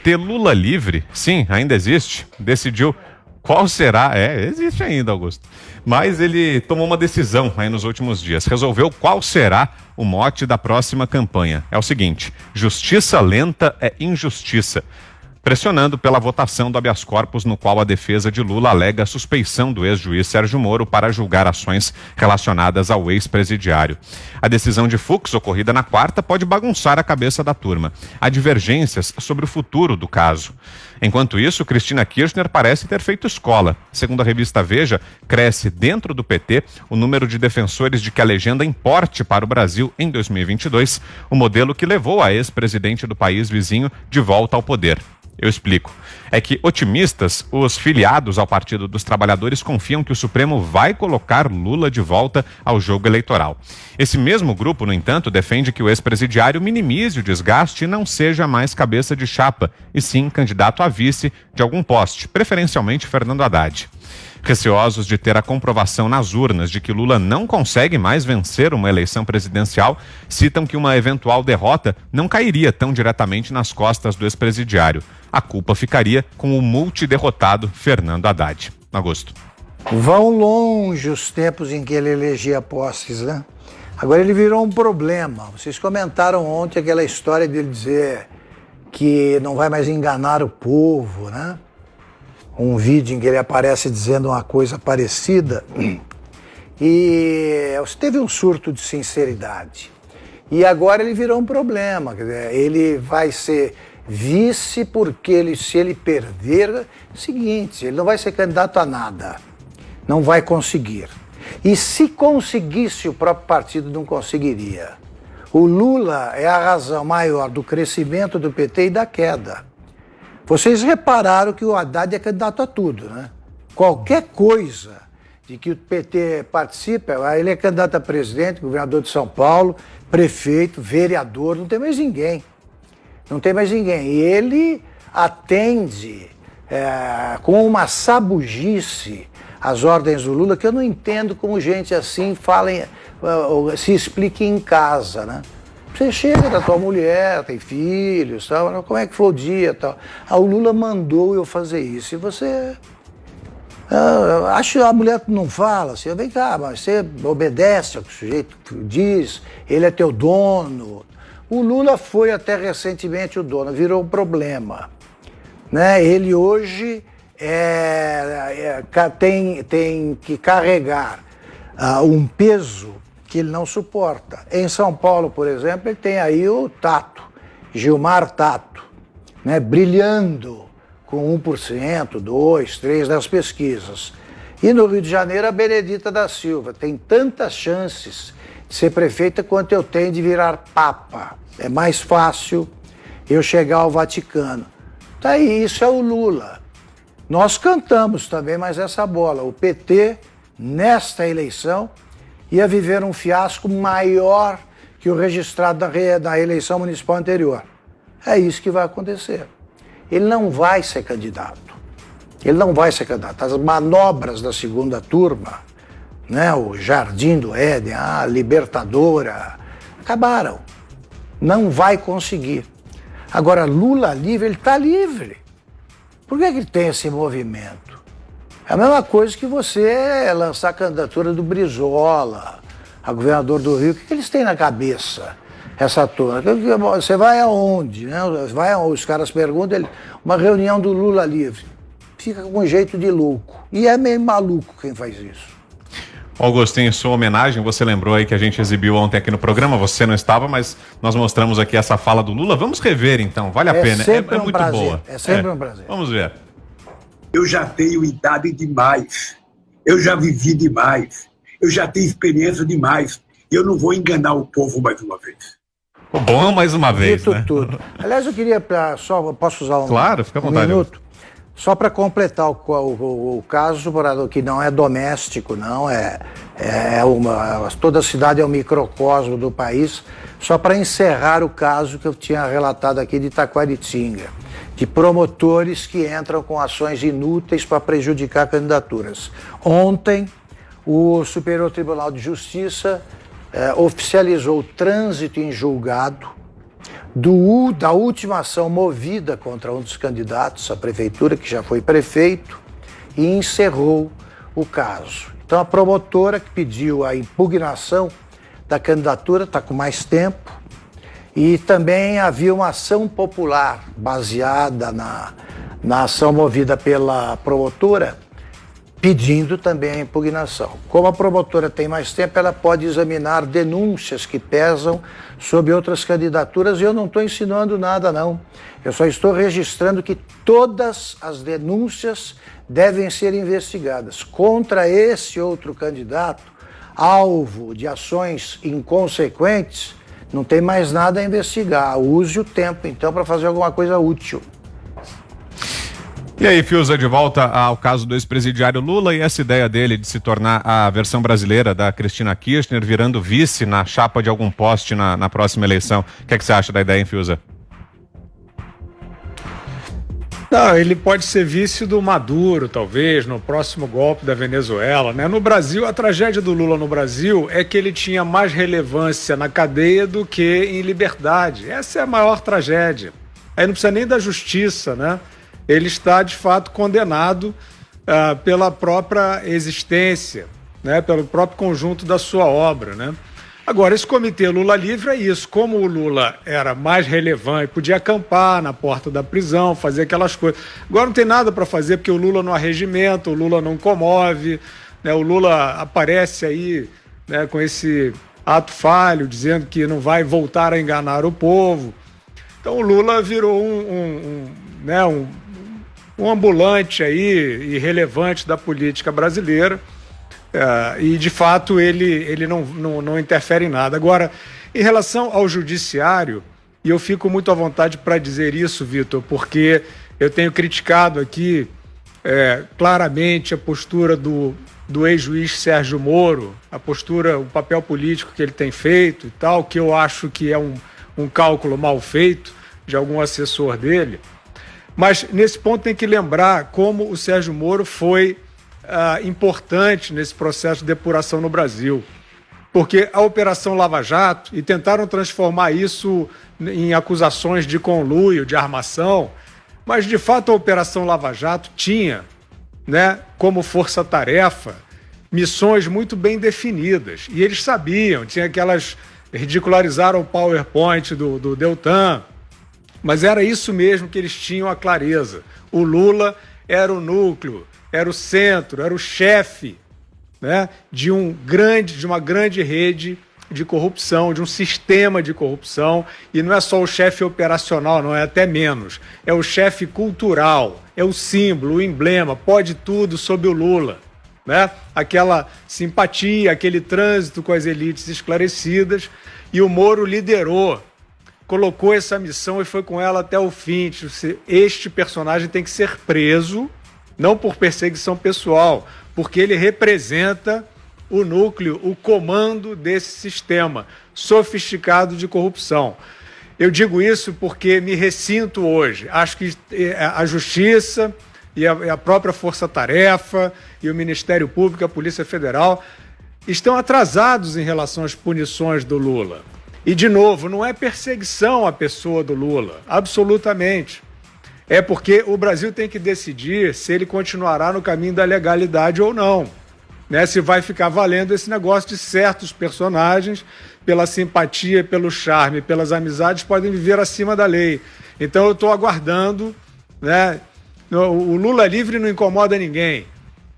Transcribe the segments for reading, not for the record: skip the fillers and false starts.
PT Lula Livre, sim, ainda existe, decidiu qual será, existe ainda, Augusto, mas ele tomou uma decisão aí nos últimos dias, resolveu qual será o mote da próxima campanha. É o seguinte: justiça lenta é injustiça, pressionando pela votação do habeas corpus, no qual a defesa de Lula alega a suspeição do ex-juiz Sérgio Moro para julgar ações relacionadas ao ex-presidiário. A decisão de Fux, ocorrida na quarta, pode bagunçar a cabeça da turma. Há divergências sobre o futuro do caso. Enquanto isso, Cristina Kirchner parece ter feito escola. Segundo a revista Veja, cresce dentro do PT o número de defensores de que a legenda importe para o Brasil em 2022, o modelo que levou a ex-presidente do país vizinho de volta ao poder. Eu explico. É que otimistas, os filiados ao Partido dos Trabalhadores, confiam que o Supremo vai colocar Lula de volta ao jogo eleitoral. Esse mesmo grupo, no entanto, defende que o ex-presidiário minimize o desgaste e não seja mais cabeça de chapa, e sim candidato a vice de algum poste, preferencialmente Fernando Haddad. Receosos de ter a comprovação nas urnas de que Lula não consegue mais vencer uma eleição presidencial, citam que uma eventual derrota não cairia tão diretamente nas costas do ex-presidiário. A culpa ficaria com o multiderrotado Fernando Haddad. Augusto. Vão longe os tempos em que ele elegia posses, né? Agora ele virou um problema. Vocês comentaram ontem aquela história dele dizer que não vai mais enganar o povo, né? Um vídeo em que ele aparece dizendo uma coisa parecida, e teve um surto de sinceridade. E agora ele virou um problema, quer dizer, ele vai ser vice porque se ele perder, é o seguinte, ele não vai ser candidato a nada, não vai conseguir. E se conseguisse, o próprio partido não conseguiria. O Lula é a razão maior do crescimento do PT e da queda. Vocês repararam que o Haddad é candidato a tudo, né? Qualquer coisa de que o PT participa, ele é candidato a presidente, governador de São Paulo, prefeito, vereador, não tem mais ninguém. Não tem mais ninguém. E ele atende com uma sabugice as ordens do Lula, que eu não entendo como gente assim se explique em casa, né? Você chega da tua mulher, tem filhos, tal, como é que foi o dia, tal. O Lula mandou eu fazer isso. E você... acho que a mulher não fala assim, vem cá, mas você obedece ao que o sujeito diz, ele é teu dono. O Lula foi até recentemente o dono, virou um problema, né? Ele hoje tem que carregar um peso que ele não suporta. Em São Paulo, por exemplo, ele tem aí o Tato, Gilmar Tato, né, brilhando com 1%, 2%, 3% das pesquisas. E no Rio de Janeiro, a Benedita da Silva tem tantas chances de ser prefeita quanto eu tenho de virar papa. É mais fácil eu chegar ao Vaticano. Tá aí, isso é o Lula. Nós cantamos também mais essa bola. O PT, nesta eleição, ia viver um fiasco maior que o registrado na eleição municipal anterior. É isso que vai acontecer. Ele não vai ser candidato. Ele não vai ser candidato. As manobras da segunda turma, né, o Jardim do Éden, a Libertadora, acabaram. Não vai conseguir. Agora, Lula livre, ele está livre. Por que ele tem esse movimento? É a mesma coisa que você lançar a candidatura do Brizola, a governador do Rio. O que eles têm na cabeça, essa turma? Você vai aonde? Né? Os caras perguntam, uma reunião do Lula livre. Fica com um jeito de louco. E é meio maluco quem faz isso. Augusto, em sua homenagem, você lembrou aí que a gente exibiu ontem aqui no programa, você não estava, mas nós mostramos aqui essa fala do Lula. Vamos rever então, vale a pena, é muito prazer. Boa. É sempre um prazer. Vamos ver. Eu já tenho idade demais, eu já vivi demais, eu já tenho experiência demais, e eu não vou enganar o povo mais uma vez. Bom, mais uma vez, Dito né? tudo. Aliás, eu queria posso usar claro, fica à vontade, minuto? Só para completar o caso, que não é doméstico, não, toda a cidade é um microcosmo do país, só para encerrar o caso que eu tinha relatado aqui de Taquaritinga, de promotores que entram com ações inúteis para prejudicar candidaturas. Ontem, o Superior Tribunal de Justiça oficializou o trânsito em julgado da última ação movida contra um dos candidatos à prefeitura, que já foi prefeito, e encerrou o caso. Então a promotora que pediu a impugnação da candidatura está com mais tempo, e também havia uma ação popular baseada na ação movida pela promotora, pedindo também a impugnação. Como a promotora tem mais tempo, ela pode examinar denúncias que pesam sobre outras candidaturas, e eu não estou insinuando nada, não. Eu só estou registrando que todas as denúncias devem ser investigadas. Contra esse outro candidato, alvo de ações inconsequentes, não tem mais nada a investigar. Use o tempo, então, para fazer alguma coisa útil. E aí, Fiuza, de volta ao caso do ex-presidiário Lula e essa ideia dele de se tornar a versão brasileira da Cristina Kirchner, virando vice na chapa de algum poste na próxima eleição. O que é que você acha da ideia, hein, Fiuza? Não, ele pode ser vice do Maduro, talvez, no próximo golpe da Venezuela, né? No Brasil, a tragédia do Lula no Brasil é que ele tinha mais relevância na cadeia do que em liberdade. Essa é a maior tragédia. Aí não precisa nem da justiça, né? Ele está, de fato, condenado pela própria existência, né? Pelo próprio conjunto da sua obra, né? Agora, esse comitê Lula Livre é isso. Como o Lula era mais relevante, podia acampar na porta da prisão, fazer aquelas coisas. Agora não tem nada para fazer, porque o Lula não arregimenta, o Lula não comove, né? O Lula aparece aí, né, com esse ato falho, dizendo que não vai voltar a enganar o povo. Então o Lula virou um ambulante aí, irrelevante da política brasileira. E, de fato, ele não interfere em nada. Agora, em relação ao judiciário, e eu fico muito à vontade para dizer isso, Vitor, porque eu tenho criticado aqui claramente a postura do ex-juiz Sérgio Moro, a postura, o papel político que ele tem feito e tal, que eu acho que é um cálculo mal feito de algum assessor dele. Mas, nesse ponto, tem que lembrar como o Sérgio Moro foi importante nesse processo de depuração no Brasil. Porque a Operação Lava Jato, e tentaram transformar isso em acusações de conluio, de armação, mas de fato a Operação Lava Jato tinha, né, como força-tarefa, missões muito bem definidas. E eles sabiam, tinha aquelas... ridicularizaram o PowerPoint do Deltan, mas era isso mesmo que eles tinham a clareza. O Lula era o núcleo, era o centro, era o chefe, né, de uma grande rede de corrupção, de um sistema de corrupção, e não é só o chefe operacional, não é até menos, é o chefe cultural, é o símbolo, o emblema, pode tudo sob o Lula, né? Aquela simpatia, aquele trânsito com as elites esclarecidas, e o Moro liderou, colocou essa missão e foi com ela até o fim. Este personagem tem que ser preso, não por perseguição pessoal, porque ele representa o núcleo, o comando desse sistema sofisticado de corrupção. Eu digo isso porque me ressinto hoje. Acho que a Justiça e a própria Força Tarefa e o Ministério Público, a Polícia Federal, estão atrasados em relação às punições do Lula. E, de novo, não é perseguição à pessoa do Lula, absolutamente. É porque o Brasil tem que decidir se ele continuará no caminho da legalidade ou não, né? Se vai ficar valendo esse negócio de certos personagens, pela simpatia, pelo charme, pelas amizades, podem viver acima da lei. Então eu estou aguardando, né? O Lula livre não incomoda ninguém,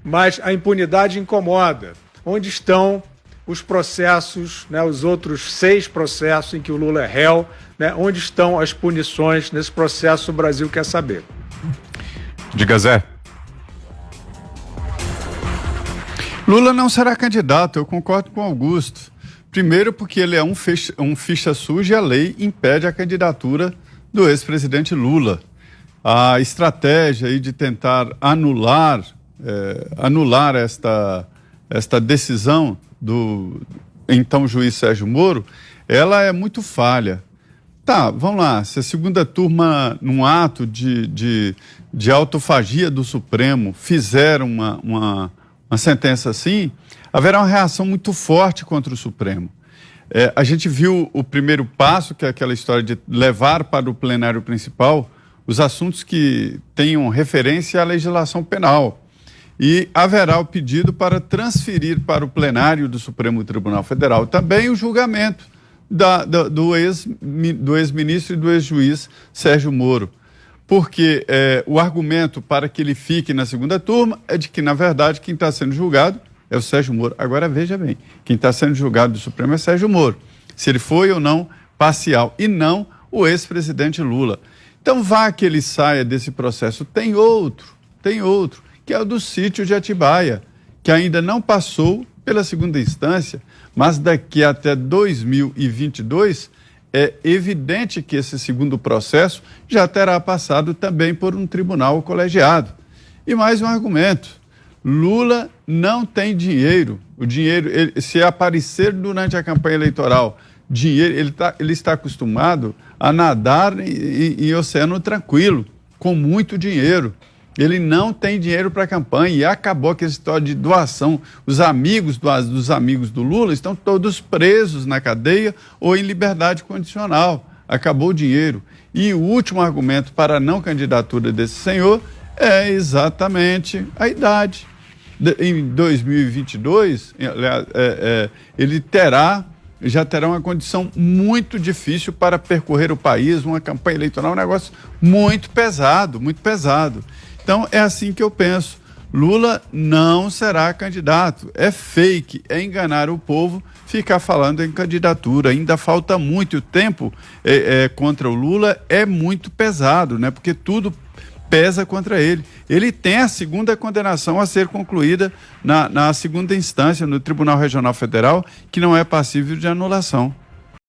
mas a impunidade incomoda. Onde estão os processos, né, os outros 6 processos em que o Lula é réu, né, onde estão as punições nesse processo? O Brasil quer saber. Diga, Zé. Lula não será candidato, eu concordo com o Augusto. Primeiro porque ele é um ficha suja e a lei impede a candidatura do ex-presidente Lula. A estratégia aí de tentar anular esta decisão do então juiz Sérgio Moro, ela é muito falha. Tá, vamos lá, se a segunda turma, num ato de autofagia do Supremo, fizer uma sentença assim, haverá uma reação muito forte contra o Supremo. A gente viu o primeiro passo, que é aquela história de levar para o plenário principal os assuntos que tenham referência à legislação penal. E haverá o pedido para transferir para o plenário do Supremo Tribunal Federal também o julgamento do ex-ministro e do ex-juiz Sérgio Moro. Porque o argumento para que ele fique na segunda turma é de que, na verdade, quem está sendo julgado é o Sérgio Moro. Agora, veja bem, quem está sendo julgado do Supremo é Sérgio Moro. Se ele foi ou não parcial, e não o ex-presidente Lula. Então, vá que ele saia desse processo. Tem outro, que é o do sítio de Atibaia, que ainda não passou pela segunda instância, mas daqui até 2022 é evidente que esse segundo processo já terá passado também por um tribunal colegiado. E mais um argumento: Lula não tem dinheiro. O dinheiro, se aparecer durante a campanha eleitoral, dinheiro, ele está acostumado a nadar em oceano tranquilo, com muito dinheiro. Ele não tem dinheiro para a campanha e acabou com essa história de doação. Os amigos dos amigos do Lula estão todos presos na cadeia ou em liberdade condicional. Acabou o dinheiro. E o último argumento para a não candidatura desse senhor é exatamente a idade. Em 2022, ele já terá uma condição muito difícil para percorrer o país, uma campanha eleitoral, um negócio muito pesado, muito pesado. Então, é assim que eu penso. Lula não será candidato. É fake, é enganar o povo ficar falando em candidatura. Ainda falta muito. O tempo contra o Lula é muito pesado, né? Porque tudo pesa contra ele. Ele tem a segunda condenação a ser concluída na segunda instância, no Tribunal Regional Federal, que não é passível de anulação.